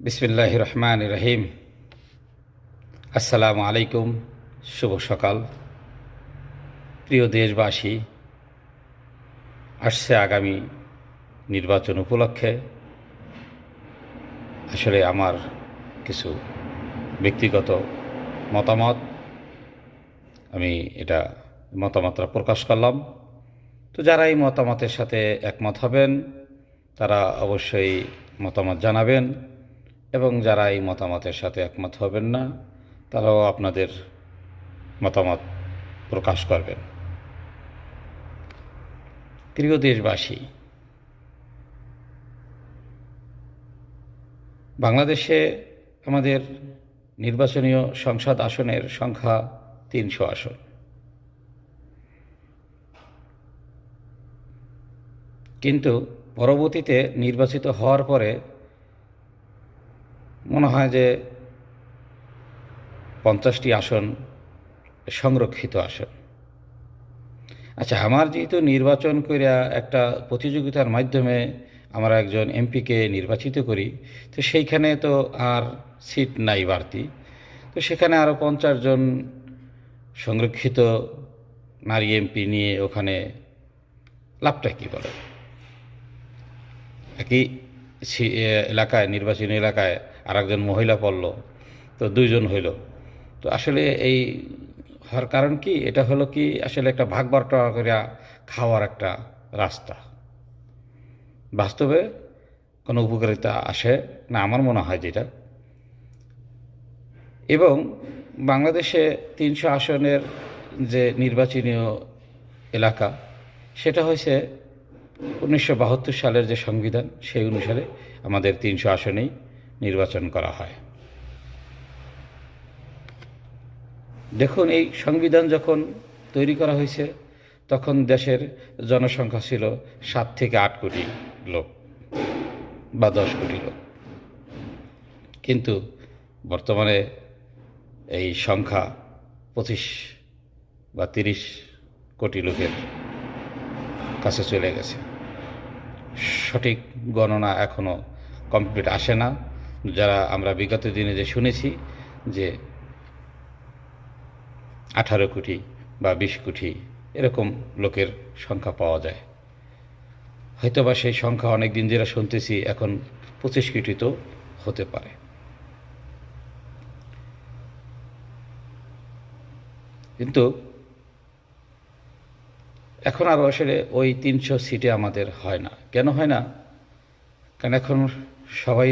বিসমিল্লাহির রহমানির রহিম। আসসালামু আলাইকুম। শুভ সকাল। প্রিয় দেশবাসী, আসছে আগামী নির্বাচন উপলক্ষে আসলে আমার কিছু ব্যক্তিগত মতামত, আমি এটা মতামতটা প্রকাশ করলাম। তো যারা এই মতামতের সাথে একমত হবেন তারা অবশ্যই মতামত জানাবেন, এবং যারা এই মতামতের সাথে একমত হবেন না তারাও আপনাদের মতামত প্রকাশ করবেন। প্রিয় দেশবাসী, বাংলাদেশে আমাদের নির্বাচনীয় সংসদ আসনের সংখ্যা ৩০০ আসন। কিন্তু পরবর্তীতে নির্বাচিত হওয়ার পরে মনে হয় যে 50টি আসন সংরক্ষিত আসন। আচ্ছা, আমার যেহেতু নির্বাচন করিয়া একটা প্রতিযোগিতার মাধ্যমে আমরা একজন এমপিকে নির্বাচিত করি, তো সেইখানে তো আর সিট নাই বাড়তি, তো সেখানে আরও 50 জন সংরক্ষিত নারী এমপি নিয়ে ওখানে লাভটা কী বলে? একই এলাকায়, নির্বাচনী এলাকায় আর একজন মহিলা পড়ল, তো 2 জন হইল। তো আসলে এই হওয়ার কারণ কি? এটা হলো কি আসলে একটা ভাগ বাটোয়ারা করে খাওয়ার একটা রাস্তা। বাস্তবে কোনো উপকারিতা আসে না আমার মনে হয় যেটা। এবং বাংলাদেশে 300 আসনের যে নির্বাচনীয় এলাকা, সেটা হয়েছে 1972 সালের যে সংবিধান, সেই অনুসারে আমাদের 300 আসনেই নির্বাচন করা হয়। দেখুন, এই সংবিধান যখন তৈরি করা হয়েছে তখন দেশের জনসংখ্যা ছিল 7 থেকে 8 কোটি লোক বা 10 কোটি লোক। কিন্তু বর্তমানে এই সংখ্যা 25 বা 30 কোটি লোকের কাছে চলে গেছে। সঠিক গণনা এখনও কমপ্লিট আসে না। যারা আমরা বিগত দিনে যে শুনেছি যে 18 কোটি বা 20 কোটি এরকম লোকের সংখ্যা পাওয়া যায়। হয়তোবা সেই সংখ্যা অনেক দিন যেটা শুনতেছি এখন 25 কোটি তো হতে পারে। কিন্তু এখন আর আসলে ওই 300 সিটে আমাদের হয় না। কেন হয় না? কারণ এখন সবাই